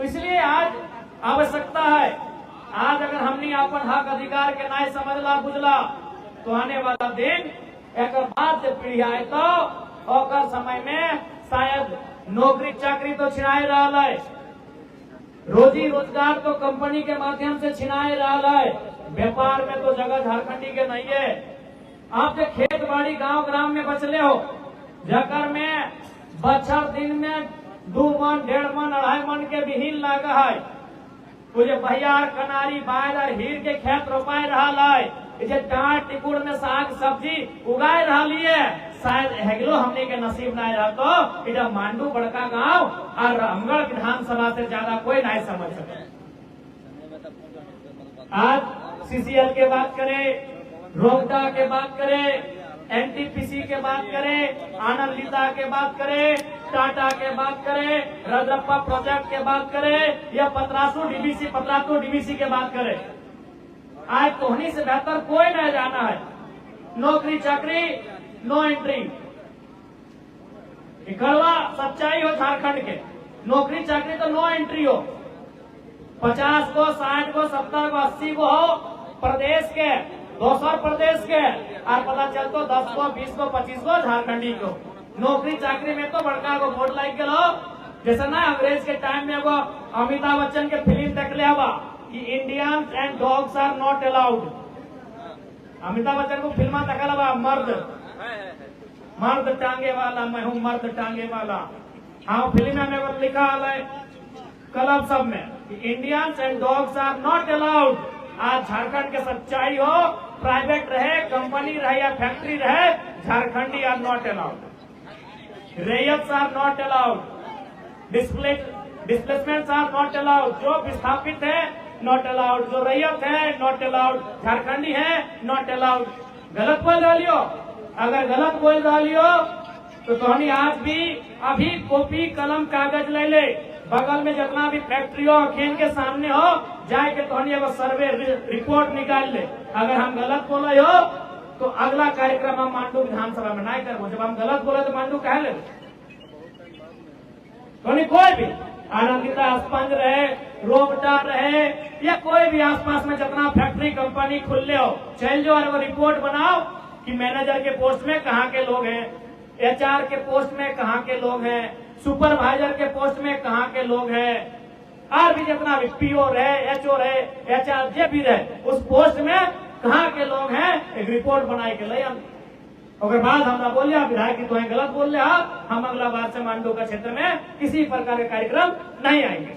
तो इसलिए आज आवश्यकता है, आज अगर हमने अपन हक अधिकार के नाय समझला बुझला तो आने वाला दिन एक बाद से पीढ़ी आए तो ओकर समय में शायद नौकरी चाकरी तो छिनाए रहा है, रोजी रोजगार तो कंपनी के माध्यम से छिनाए रहा है, व्यापार में तो जगह झारखंडी के नहीं है। आप जो खेत बाड़ी गांव ग्राम में बचले हो, जकर में बछर दिन में 2 मन 1.5 मन 2.5 मन के विहीन लागा है, तुझे बहियार कनारी बायल और हीर के खेत रोपाए रहा है, जे डांट टिकुड़ में साग सब्जी उगाए रही है, शायद हेगलो हमने के नसीब नहीं रहा तो इधर मांडू बड़का गांव और रामगढ़ विधानसभा से ज्यादा कोई नहीं समझ सके। आज सीसीएल के बात करें, रोहटा के बात करें, एनटीपीसी के बात करें, आनंदिता के बात करें, टाटा के बात करें, रजरप्पा प्रोजेक्ट के बात करें या पतरातू डीवीसी के बात करें, आज कोहनी से बेहतर कोई नहीं जाना है। नौकरी चाकरी नो एंट्री, कड़वा सच्चाई हो झारखंड के, नौकरी चाकरी तो नो एंट्री हो। 50 को 60 को 70 को 80 को हो प्रदेश के, 200 प्रदेश के, और पता चलतो 10 को 20 को 25 को झारखंडी को। नौकरी चाकरी में तो बड़का को वोट लाइक के लो, जैसे ना अंग्रेज के टाइम में वो अमिताभ बच्चन के फिल्म देख ले हवा कि Indians and dogs are not allowed. Amitabh Bachchan को फिल्म देखा हवा, मर्द टांगे वाला, मैं हूँ मर्द टांगे वाला। हाँ, फिल्म में वो लिखा है क्लब सब में कि Indians and dogs are not allowed. आज झारखंड के सच्चाई हो, प्राइवेट रहे, कंपनी रहे या फैक्ट्री रहे, झारखंडी आर नॉट अलाउड, रेयर्स are not allowed, displacement are not allowed. जो विस्थापित है नॉट अलाउड, जो रैयत है नॉट अलाउड, झारखंडी है नॉट अलाउड। गलत बोल रही हो, अगर गलत बोल रही हो तो तोहनी आज भी अभी कॉपी कलम कागज ले ले, बगल में जितना भी फैक्ट्री हो अखीन के सामने हो, जाके तोहनी एगो सर्वे रिपोर्ट निकाल ले। अगर हम गलत बोले हो तो अगला कार्यक्रम हम मांडू विधानसभा में नहीं करबो। जब हम गलत बोले तो मांडू कह ले, तोहनी कोई भी आनंदिता स्पंज रहे, रोबटा रहे या कोई भी आसपास में जितना फैक्ट्री कंपनी खुले हो, चल जाओ और वो रिपोर्ट बनाओ कि मैनेजर के पोस्ट में कहाँ के लोग हैं, एचआर के पोस्ट में कहाँ के लोग हैं, सुपरवाइजर के पोस्ट में कहाँ के लोग हैं, और भी जितना भी पीओ रहे, एचओ रहे, एचआर जे भी रहे, उस पोस्ट में कहाँ के लोग हैं, एक रिपोर्ट बनाए के ले। अगर बाद हमरा बोलिए विधायक की तुम्हें गलत बोल रहे, हम अगला बार से मांडू का क्षेत्र में किसी प्रकार के कार्यक्रम नहीं आएंगे।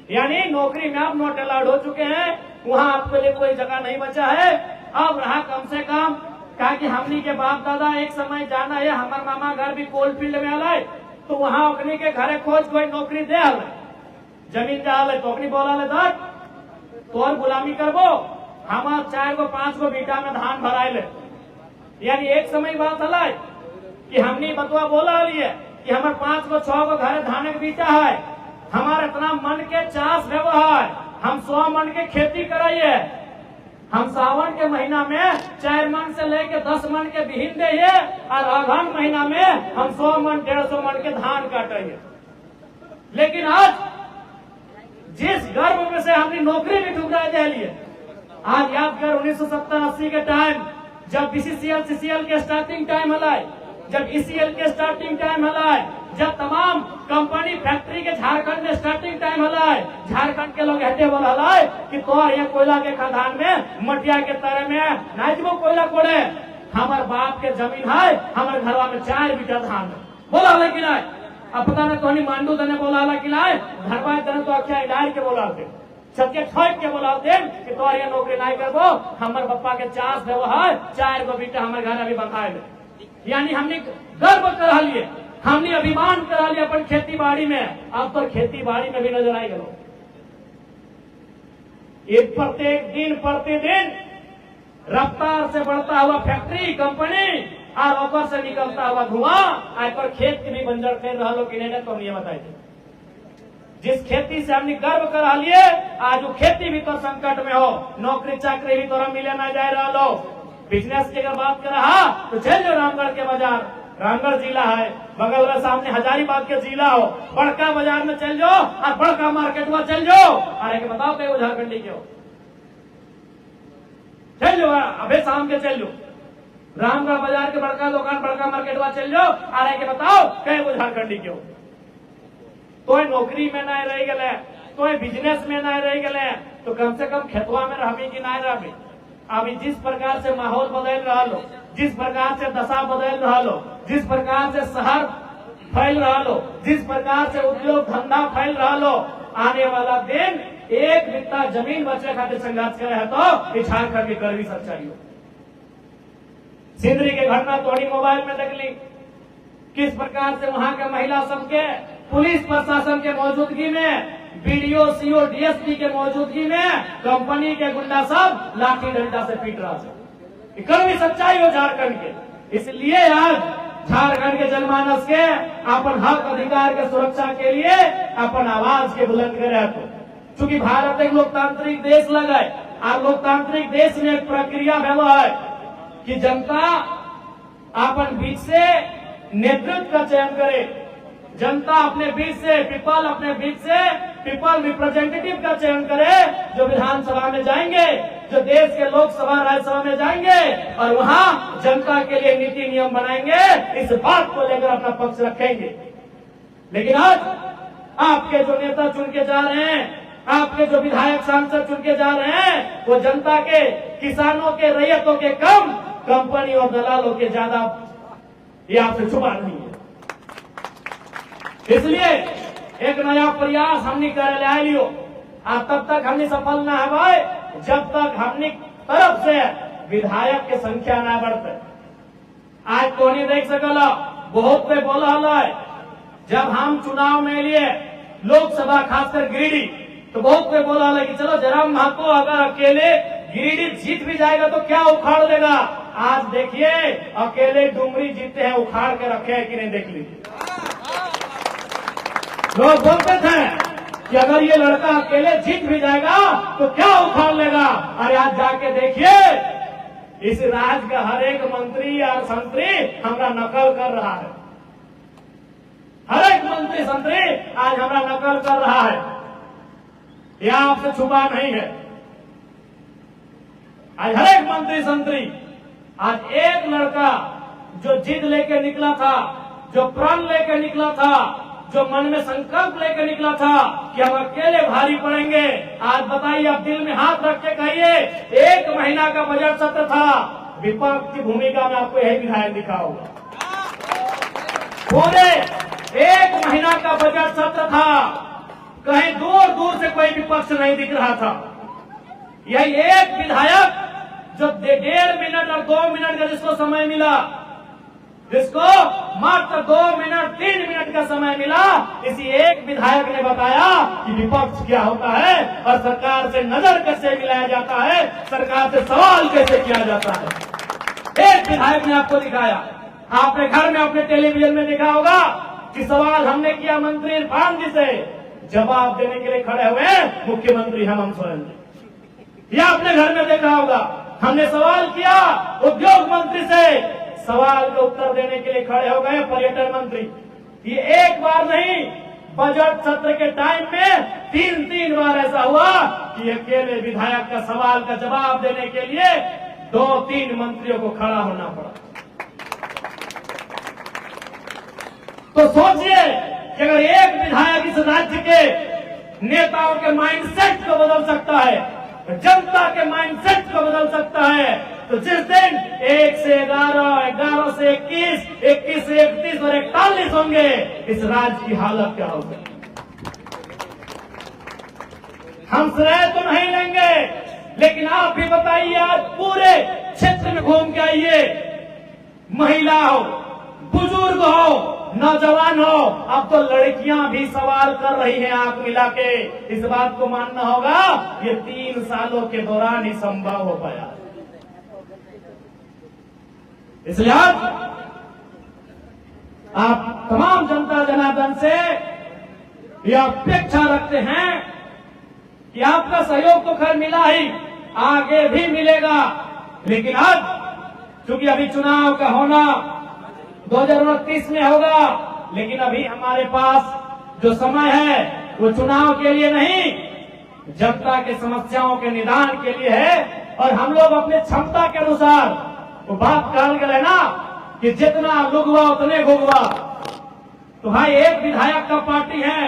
यानी नौकरी में आप नॉट अलाउड हो चुके हैं, वहाँ आपके लिए कोई जगह नहीं बचा है। अब रहा कम से कम कहा कि हमनी के बाप दादा एक समय जाना है, हमारे मामा घर भी कोल फील्ड में आला तो वहाँ अपनी के घरे खोज कोई नौकरी दे आला, जमीन जा आला तो अपनी बोला ले तो और गुलामी करबो, हमार 4 को 5 को बीटा में धान भराए ले। यानी एक समय बात हला कि हमने बतवा बोला लिए कि हमारे 5 को 6 को घरे धान के बीटा है, हमारे इतना मन के चाष व्यवहार, हम 100 मन के खेती कराइए, हम सावन के महीना में 4 मन से लेके 10 मन के बिहीन दे और अगहन महीना में हम 100 मन 150 मन के धान काटिए। लेकिन आज जिस गर्भ में से हमने नौकरी भी ठुकरा दे लिए, आज याद कर 1970-80 के टाइम जब बीसीसीएल सीसीएल के स्टार्टिंग टाइम हलाए, जब ईसीएल के स्टार्टिंग टाइम हलाए, जब तमाम कंपनी फैक्ट्री के झारखंड में स्टार्टिंग टाइम हलाए, झारखंड के लोग कहते बोल हलाए कि तोहर ये कोयला के खदान में मटिया के तरह में नाचबो कोयला कोड़े, हमार बाप के जमीन है, हमारे घरवा में 4 बीटा धान बोला हला कि नहीं। अब पता नहीं तोहनी मांडू दने बोला हला कि नहीं, घरवा दने तो अख्या इलाज के बोला होते, सत्य ठोक के बोला होते कि तोहर ये नौकरी नहीं करबो, हमारे पप्पा के चाष व्यवहार 4 को बीटा हमारे घर अभी बंधाए। यानी हमने गर्व करा लिए, हमने अभिमान करा लिया अपन खेती बाड़ी में। अब तो खेती बाड़ी में भी नजर आई गलो, ये प्रत्येक दिन प्रतिदिन रफ्तार से बढ़ता हुआ फैक्ट्री कंपनी और ओकर से निकलता हुआ धुआं आज पर खेत की भी बंजर कर रहा लो कि नहीं, तो हम ये बताए जिस खेती से हमने गर्व करा लिए आज वो खेती भी तो संकट में हो, नौकरी चाकरी भी तो मिले ना जाए रहा लो। बिजनेस की अगर बात कर रहा तो चल जाओ रामगढ़ के बाजार, रामगढ़ जिला है, बगल में सामने हजारीबाग के जिला हो, बड़का बाजार में चल जाओ और बड़का मार्केट में चल जाओ, अरे बताओ कई झारखंडी के हो, चल जाओ अबे शाम के चल जाओ, रामगढ़ बाजार के बड़का दुकान बड़का मार्केट में चल जाओ, अरे के बताओ कई झारखंडी के हो। तो नौकरी में ना रह गए, तो बिजनेस में ना रह गए, तो कम से कम खेतवा में रही कि ना रही। अभी जिस प्रकार से माहौल बदल रहा लो, जिस प्रकार से दशा बदल रहा लो, जिस प्रकार से शहर फैल रहा लो, जिस प्रकार से उद्योग धंधा फैल रहा लो, आने वाला दिन एक बित्ता जमीन बचे खातिर संघर्ष करे है तो झारखंड की कड़वी सच्चाई हो। सिंदरी के घटना तोड़ी मोबाइल में देख ली, किस प्रकार से वहां के महिला सब के पुलिस प्रशासन के मौजूदगी में, बीडीओ सीओ डीएसपी के मौजूदगी में कंपनी के गुंडा सब लाठी डंडा से पीट रहा है। कड़वी सच्चाई हो झारखंड के। इसलिए आज झारखंड के जनमानस के अपन हक अधिकार के सुरक्षा के लिए अपन आवाज के बुलंद करे तो, चूंकि भारत एक लोकतांत्रिक देश लगा है और लोकतांत्रिक देश में एक प्रक्रिया है कि जनता अपन बीच से नेतृत्व का चयन करे, जनता अपने बीच से पीपल अपने बीच से पीपल रिप्रेजेंटेटिव का चयन करे, जो विधानसभा में जाएंगे, जो देश के लोकसभा राज्यसभा में जाएंगे और वहां जनता के लिए नीति नियम बनाएंगे, इस बात को लेकर अपना पक्ष रखेंगे। लेकिन आज आपके जो नेता चुन के जा रहे हैं, आपके जो विधायक सांसद चुन के जा रहे हैं, वो जनता के, किसानों के, रैयतों के कम, कंपनी और दलालों के ज्यादा, ये आपसे छुपा नहीं है। इसलिए एक नया प्रयास हमने कर लियो, और तब तक हमने सफल ना है भाई जब तक हमने तरफ से विधायक की संख्या ना बढ़ते। आज तो नहीं देख सकला, बहुत पे बोला है, जब हम चुनाव में लिए लोकसभा खासकर गिरिडीह, तो बहुत पे बोला है कि चलो जयराम महतो अगर अकेले गिरिडीह जीत भी जाएगा तो क्या उखाड़ देगा। आज देखिए अकेले डुमरी जीते हैं, उखाड़ के रखे हैं कि नहीं, देख लीजिए। लोग बोलते थे कि अगर ये लड़का अकेले जीत भी जाएगा तो क्या उखाड़ लेगा, अरे आज जाके देखिए इस राज्य का हर एक मंत्री और संतरी हमारा नकल कर रहा है, हर एक मंत्री संतरी आज हमारा नकल कर रहा है, यह आपसे छुपा नहीं है। आज हर एक मंत्री संतरी, आज एक लड़का जो जिद लेके निकला था, जो प्रण लेके निकला था, जो मन में संकल्प लेकर निकला था कि हम अकेले भारी पड़ेंगे, आज बताइए, अब दिल में हाथ रख के कहिए, 1 महीना का बजट सत्र था, विपक्ष की भूमिका में आपको यही विधायक दिखा होगा। पूरे 1 महीना का बजट सत्र था, कहीं दूर दूर से कोई विपक्ष नहीं दिख रहा था। यही एक विधायक जो 1.5 मिनट और 2 मिनट का जिसको समय मिला, जिसको मात्र 2 मिनट 3 मिनट का समय मिला, इसी एक विधायक ने बताया कि विपक्ष क्या होता है और सरकार से नजर कैसे मिलाया जाता है, सरकार से सवाल कैसे किया जाता है। एक विधायक ने आपको दिखाया, आपने घर में अपने टेलीविजन में देखा होगा कि सवाल हमने किया मंत्री इरफान जी से, जवाब देने के लिए खड़े हुए मुख्यमंत्री हेमंत सोरेन जी। यह आपने घर में देखा होगा, हमने सवाल किया उद्योग मंत्री से, सवाल का उत्तर देने के लिए खड़े हो गए पर्यटन मंत्री। ये एक बार नहीं, बजट सत्र के टाइम में 3 बार ऐसा हुआ कि अकेले विधायक का सवाल का जवाब देने के लिए 2-3 मंत्रियों को खड़ा होना पड़ा। तो सोचिए कि अगर एक विधायक इस राज्य के नेताओं के माइंडसेट को बदल सकता है, जनता के माइंडसेट को बदल सकता है, तो जिस दिन 1 से 11, 11 से 21, 21 से 31 और 41 होंगे, इस राज्य की हालत क्या होगी। हम श्रेय तो नहीं लेंगे, लेकिन आप भी बताइए, आज पूरे क्षेत्र में घूम के आइए, महिला हो, बुजुर्ग हो, नौजवान हो, अब तो लड़कियां भी सवाल कर रही हैं आंख मिला के। इस बात को मानना होगा, ये 3 सालों के दौरान ही संभव हो पाया। इसलिए आज आप तमाम जनता जनार्दन से यह अपेक्षा रखते हैं कि आपका सहयोग तो खैर मिला ही, आगे भी मिलेगा, लेकिन आज चूंकि अभी चुनाव का होना 2029 में होगा, लेकिन अभी हमारे पास जो समय है वो चुनाव के लिए नहीं, जनता के समस्याओं के निदान के लिए है। और हम लोग अपने क्षमता के अनुसार, वो बात कहल गए ना कि जितना लुगवा उतने गुगवा, तो भाई एक विधायक का पार्टी है,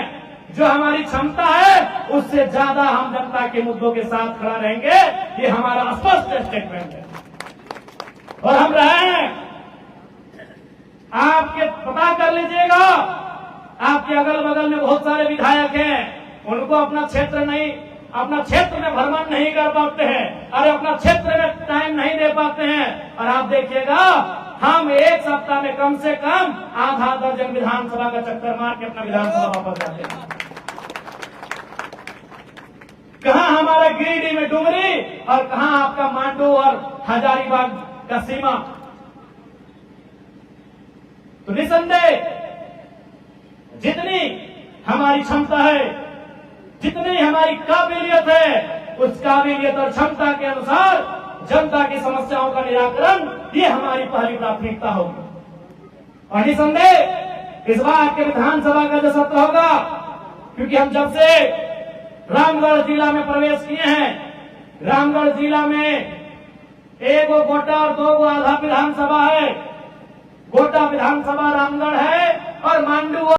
जो हमारी क्षमता है उससे ज्यादा हम जनता के मुद्दों के साथ खड़ा रहेंगे। ये हमारा स्पष्ट स्टेटमेंट है। और हम रहे हैं, आपके पता कर लीजिएगा, आपके अगल बगल में बहुत सारे विधायक हैं, उनको अपना क्षेत्र में भ्रमण नहीं कर पाते हैं, और अपना क्षेत्र में टाइम नहीं दे पाते हैं। और आप देखिएगा, हम एक सप्ताह में कम से कम आधा दर्जन विधानसभा का चक्कर मार के अपना विधानसभा वापस जाते हैं। कहां हमारा गिरिडीह में डुमरी और कहां आपका मांडू और हजारीबाग का सीमा। तो निसंदेह जितनी हमारी क्षमता है, जितनी हमारी काबिलियत है, उस काबिलियत और क्षमता के अनुसार जनता की समस्याओं का निराकरण, ये हमारी पहली प्राथमिकता होगी। और निसंदेह इस बार के विधानसभा का जो सत्र होगा, क्योंकि हम जब से रामगढ़ जिला में प्रवेश किए हैं, रामगढ़ जिला में एक गोटा और 2 आधा विधानसभा है। गोटा विधानसभा रामगढ़ है और मांडू